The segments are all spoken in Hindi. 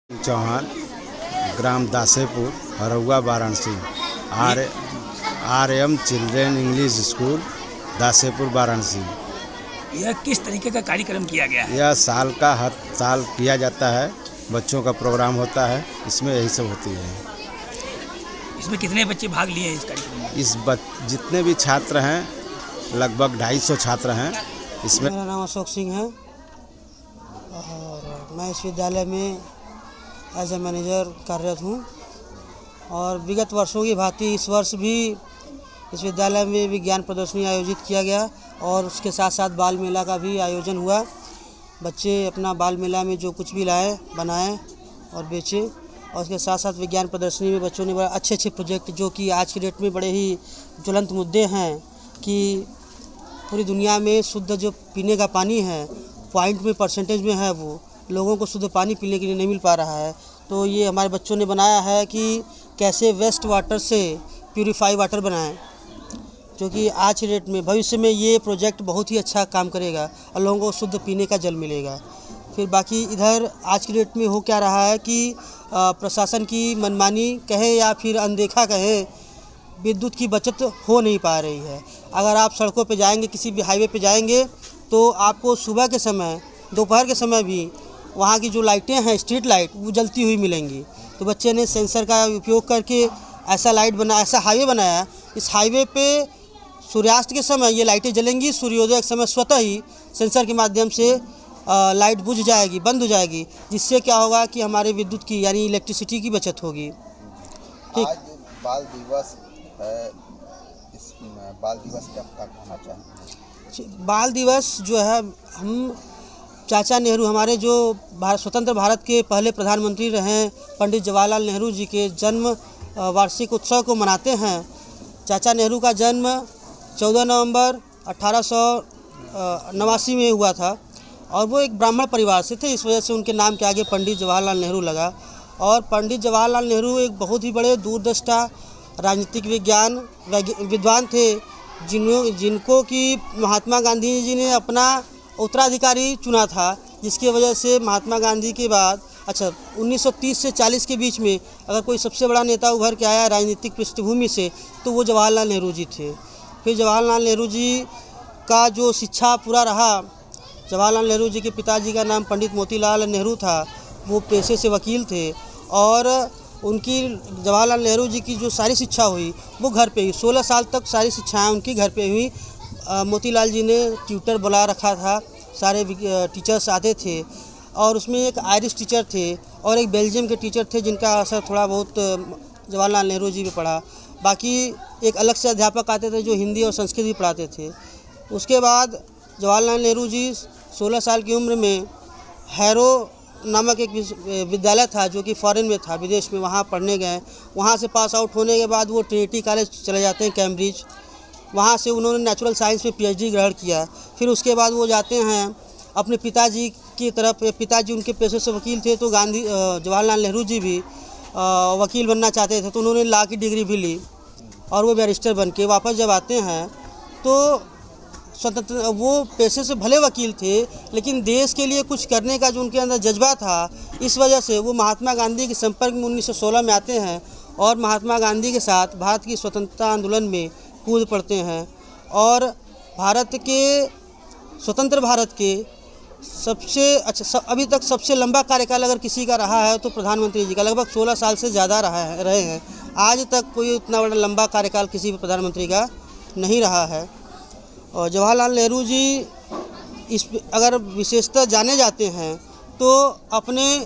चौहान, ग्राम Dasepur, Haraua, Varanasi. R M children English school, Dasepur, Varanasi. यह किस तरीके का कार्यक्रम किया गया है? यह साल का हर साल किया जाता है। बच्चों का प्रोग्राम होता है, इसमें यही सब होती है। इसमें कितने बच्चे भाग लिए हैं इस कार्यक्रम में? जितने भी छात्र हैं, लगभग 250 छात्र हैं इसमें। मेरा नाम अशोक सिंह है और मैं इस विद्यालय में एज ए मैनेजर कार्यरत हूँ। और विगत वर्षों की भांति इस वर्ष भी इस विद्यालय में विज्ञान प्रदर्शनी आयोजित किया गया और उसके साथ साथ बाल मेला का भी आयोजन हुआ। बच्चे अपना बाल मेला में जो कुछ भी लाए, बनाए और बेचे, और उसके साथ साथ विज्ञान प्रदर्शनी में बच्चों ने बड़ा अच्छे प्रोजेक्ट, जो कि आज की डेट में बड़े ही ज्वलंत मुद्दे हैं कि पूरी दुनिया में शुद्ध जो पीने का पानी है, पॉइंट में परसेंटेज में है, वो लोगों को शुद्ध पानी पीने के लिए नहीं मिल पा रहा है। तो ये हमारे बच्चों ने बनाया है कि कैसे वेस्ट वाटर से प्यूरीफाई वाटर बनाएं, जो कि आज की डेट में भविष्य में ये प्रोजेक्ट बहुत ही अच्छा काम करेगा और लोगों को शुद्ध पीने का जल मिलेगा। फिर बाकी इधर आज की डेट में हो क्या रहा है कि प्रशासन की मनमानी कहे या फिर अनदेखा कहे, विद्युत की बचत हो नहीं पा रही है। अगर आप सड़कों पे जाएंगे, किसी भी हाईवे पे जाएंगे, तो आपको सुबह के समय, दोपहर के समय भी वहाँ की जो लाइटें हैं, स्ट्रीट लाइट, वो जलती हुई मिलेंगी। तो बच्चे ने सेंसर का उपयोग करके ऐसा ऐसा हाईवे बनाया। इस हाईवे पे सूर्यास्त के समय ये लाइटें जलेंगी, सूर्योदय के समय स्वतः ही सेंसर के माध्यम से लाइट बुझ जाएगी, बंद हो जाएगी, जिससे क्या होगा कि हमारे विद्युत की यानी इलेक्ट्रिसिटी की बचत होगी। ठीक। आज बाल दिवस है, इस बाल दिवस क्या कहना चाहेंगे? बाल दिवस जो है, हम चाचा नेहरू, हमारे जो स्वतंत्र भारत के पहले प्रधानमंत्री रहे पंडित जवाहरलाल नेहरू जी के जन्म वार्षिक उत्सव को मनाते हैं। चाचा नेहरू का जन्म 14 नवंबर 1889 में हुआ था और वो एक ब्राह्मण परिवार से थे। इस वजह से उनके नाम के आगे पंडित जवाहरलाल नेहरू लगा। और पंडित जवाहरलाल नेहरू एक बहुत ही बड़े दूरदृष्टा राजनीतिक विद्वान थे, जिनको कि महात्मा गांधी जी ने अपना उत्तराधिकारी चुना था, जिसकी वजह से महात्मा गांधी के बाद 1930 से 40 के बीच में अगर कोई सबसे बड़ा नेता उभर के आया राजनीतिक पृष्ठभूमि से, तो वो जवाहरलाल नेहरू जी थे। फिर जवाहरलाल नेहरू जी का जो शिक्षा पूरा रहा, जवाहरलाल नेहरू जी के पिताजी का नाम पंडित मोतीलाल नेहरू था, वो पेशे से वकील थे और उनकी जवाहरलाल नेहरू जी की जो सारी शिक्षा हुई वो घर पे हुई। 16 साल तक सारी शिक्षाएं उनकी घर पे हुई। मोतीलाल जी ने ट्यूटर बुला रखा था, सारे टीचर्स आते थे और उसमें एक आयरिश टीचर थे और एक बेल्जियम के टीचर थे, जिनका असर थोड़ा बहुत जवाहरलाल नेहरू जी पे पड़ा। बाकी एक अलग से अध्यापक आते थे जो हिंदी और संस्कृत भी पढ़ाते थे। उसके बाद जवाहरलाल नेहरू जी 16 साल की उम्र में हैरो नामक एक विद्यालय था जो कि फॉरेन में था, विदेश में, वहाँ पढ़ने गए। वहाँ से पास आउट होने के बाद वो ट्रिनिटी कॉलेज चले जाते हैं, कैम्ब्रिज। वहाँ से उन्होंने नेचुरल साइंस में PhD ग्रहण किया। फिर उसके बाद वो जाते हैं अपने पिताजी की तरफ। पिताजी उनके पेशे से वकील थे, तो जवाहरलाल नेहरू जी भी वकील बनना चाहते थे, तो उन्होंने लॉ की डिग्री भी ली और वो बैरिस्टर बन के वापस जब आते हैं तो स्वतंत्र, वो पेशे से भले वकील थे लेकिन देश के लिए कुछ करने का जो उनके अंदर जज्बा था, इस वजह से वो महात्मा गांधी के संपर्क में 1916 में आते हैं और महात्मा गांधी के साथ भारत की स्वतंत्रता आंदोलन में कूद पड़ते हैं। और स्वतंत्र भारत के सबसे अभी तक सबसे लंबा कार्यकाल अगर किसी का रहा है तो प्रधानमंत्री जी का, लगभग 16 साल से ज़्यादा रहे हैं। आज तक कोई उतना बड़ा लंबा कार्यकाल किसी भी प्रधानमंत्री का नहीं रहा है। और जवाहरलाल नेहरू जी अगर विशेषतः जाने जाते हैं तो अपने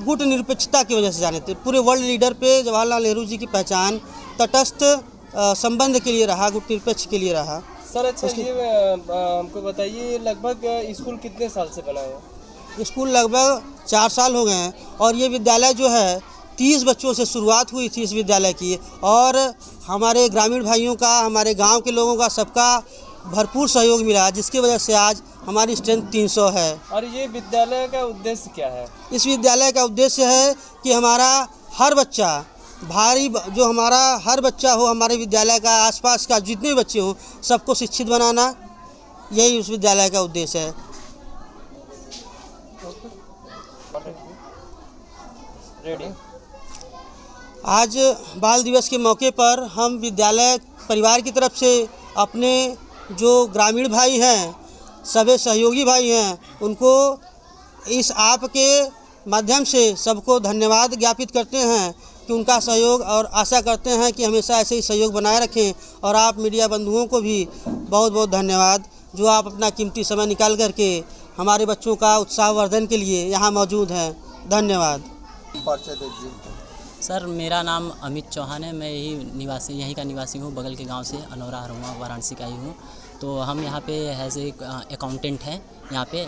गुट निरपेक्षता की वजह से जाने थे। पूरे वर्ल्ड लीडर पे जवाहरलाल नेहरू जी की पहचान तटस्थ संबंध के लिए रहा, गुट निरपेक्ष के लिए रहा। सर अच्छा, ये हमको बताइए, लगभग स्कूल कितने साल से बना है? स्कूल लगभग 4 साल हो गए हैं और ये विद्यालय जो है 30 बच्चों से शुरुआत हुई थी इस विद्यालय की। और हमारे ग्रामीण भाइयों का, हमारे गांव के लोगों का, सबका भरपूर सहयोग मिला, जिसकी वजह से आज हमारी स्ट्रेंथ 300 है। और ये विद्यालय का उद्देश्य क्या है? इस विद्यालय का उद्देश्य है कि हमारा हर बच्चा, हर बच्चा हो, हमारे विद्यालय का आसपास का जितने भी बच्चे हों, सबको शिक्षित बनाना, यही उस विद्यालय का उद्देश्य है। रेडी। आज बाल दिवस के मौके पर हम विद्यालय परिवार की तरफ से अपने जो ग्रामीण भाई हैं, सभी सहयोगी भाई हैं, उनको इस आप के माध्यम से सबको धन्यवाद ज्ञापित करते हैं कि उनका सहयोग, और आशा करते हैं कि हमेशा ऐसे ही सहयोग बनाए रखें। और आप मीडिया बंधुओं को भी बहुत बहुत धन्यवाद, जो आप अपना कीमती समय निकाल करके हमारे बच्चों का उत्साहवर्धन के लिए यहाँ मौजूद हैं। धन्यवाद। परिचय दीजिए। सर, मेरा नाम अमित चौहान है। मैं यहीं का निवासी हूँ। बगल के गांव से अनौरा हरुआ वाराणसी का ही हूँ। तो हम यहाँ पे एज ए अकाउंटेंट हैं। यहाँ पे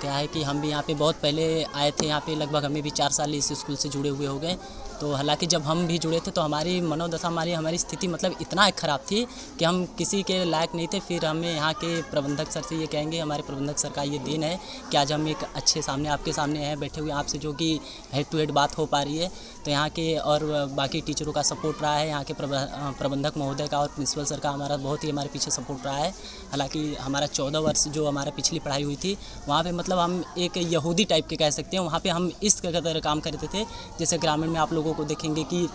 क्या है कि हम भी यहाँ पे बहुत पहले आए थे। यहाँ पे लगभग हमें भी 4 साल इस स्कूल से जुड़े हुए हो गए। तो हालांकि जब हम भी जुड़े थे तो हमारी मनोदशा, हमारी स्थिति मतलब इतना ख़राब थी कि हम किसी के लायक नहीं थे। फिर हमें यहाँ के प्रबंधक सर से ये कहेंगे, हमारे प्रबंधक सर का ये दिन है कि आज हम एक अच्छे आपके सामने हैं बैठे हुए, आपसे जो कि हेड टू हेड बात हो पा रही है। तो यहाँ के और बाकी टीचरों का सपोर्ट रहा है, यहाँ के प्रबंधक महोदय का और प्रिंसिपल सर का हमारे पीछे सपोर्ट रहा है। हालांकि हमारा 14 वर्ष जो हमारा पिछली पढ़ाई हुई थी, वहाँ पे मतलब हम एक यहूदी टाइप के कह सकते हैं। वहाँ पे हम इस कदर काम करते थे, जैसे ग्रामीण में आप लोगों को देखेंगे कि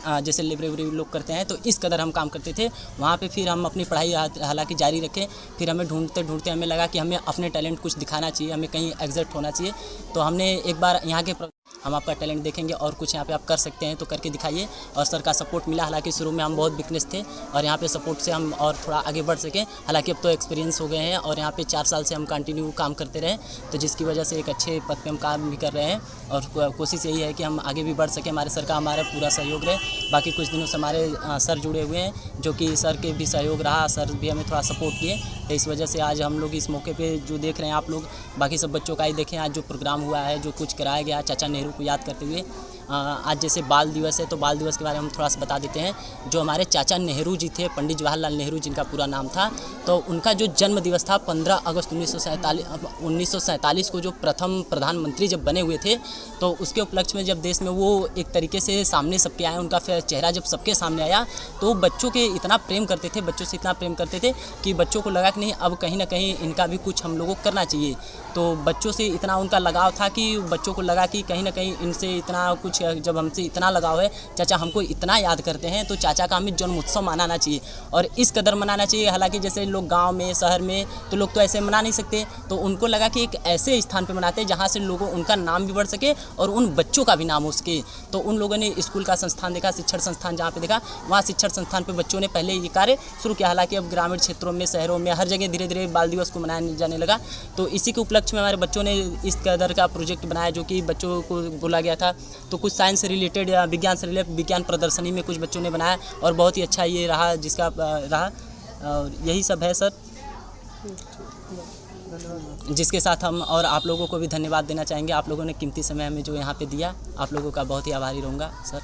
जैसे लेबरेरी लोग करते हैं, तो इस कदर हम काम करते थे वहाँ पे। फिर हम अपनी पढ़ाई हालांकि जारी रखें। फिर हमें ढूंढते हमें लगा कि हमें अपने टैलेंट कुछ दिखाना चाहिए, हमें कहीं एग्जिट होना चाहिए। तो हमने एक बार यहाँ के हम आपका टैलेंट देखेंगे और कुछ यहाँ पे आप कर सकते हैं तो करके दिखाइए। और सर का सपोर्ट मिला। हालांकि शुरू में हम बहुत वीकनेस थे और यहाँ पे सपोर्ट से हम और थोड़ा आगे बढ़ सकें। हालांकि अब तो एक्सपीरियंस हो गए हैं और यहाँ पे 4 साल से हम कंटिन्यू काम करते रहे, तो जिसकी वजह से एक अच्छे पद पे हम काम भी कर रहे हैं। और कोशिश यही है कि हम आगे भी बढ़ सकें, हमारे सर का हमारा पूरा सहयोग रहे। बाकी कुछ दिनों से हमारे सर जुड़े हुए हैं, जो कि सर के भी सहयोग रहा, सर भी हमें थोड़ा सपोर्ट किए। तो इस वजह से आज हम लोग इस मौके पे जो देख रहे हैं आप लोग, बाकी सब बच्चों का ही देखें। आज जो प्रोग्राम हुआ है, जो कुछ कराया गया चाचा नेहरू को याद करते हुए। आज जैसे बाल दिवस है, तो बाल दिवस के बारे में हम थोड़ा सा बता देते हैं। जो हमारे चाचा नेहरू जी थे, पंडित जवाहरलाल नेहरू जिनका पूरा नाम था, तो उनका जो जन्म दिवस था 15 अगस्त 1947 को, जो प्रथम प्रधानमंत्री जब बने हुए थे, तो उसके उपलक्ष्य में जब देश में वो एक तरीके से सामने सबके आए, उनका चेहरा जब सबके सामने आया, तो बच्चों के इतना प्रेम करते थे, बच्चों से इतना प्रेम करते थे कि बच्चों को लगा कि नहीं, अब कहीं ना कहीं इनका भी कुछ हम लोगों को करना चाहिए। तो बच्चों से इतना उनका लगाव था कि बच्चों को लगा कि कहीं ना कहीं इनसे इतना कुछ, जब हमसे इतना लगाव है, चाचा हमको इतना याद करते हैं, तो चाचा का हमें जन्म उत्सव मनाना चाहिए और इस कदर मनाना चाहिए। हालांकि जैसे लोग गांव में, शहर में, तो लोग तो ऐसे मना नहीं सकते, तो उनको लगा कि एक ऐसे स्थान पे मनाते हैं जहां से लोगों उनका नाम भी बढ़ सके और उन बच्चों का भी नाम हो सके। तो उन लोगों ने स्कूल का संस्थान देखा, शिक्षण संस्थान जहाँ पे देखा, वहाँ शिक्षण संस्थान पे बच्चों ने पहले ये कार्य शुरू किया। हालांकि अब ग्रामीण क्षेत्रों में, शहरों में, हर जगह धीरे धीरे बाल दिवस को मनाया जाने लगा। तो इसी के उपलक्ष्य में हमारे बच्चों ने इस कदर का प्रोजेक्ट बनाया, जो कि बच्चों को बोला गया था। तो कुछ साइंस से रिलेटेड या विज्ञान से रिलेटेड विज्ञान प्रदर्शनी में कुछ बच्चों ने बनाया और बहुत ही अच्छा ये रहा, जिसका रहा। और यही सब है सर, जिसके साथ हम और आप लोगों को भी धन्यवाद देना चाहेंगे। आप लोगों ने कीमती समय हमें जो यहाँ पे दिया, आप लोगों का बहुत ही आभारी रहूँगा सर।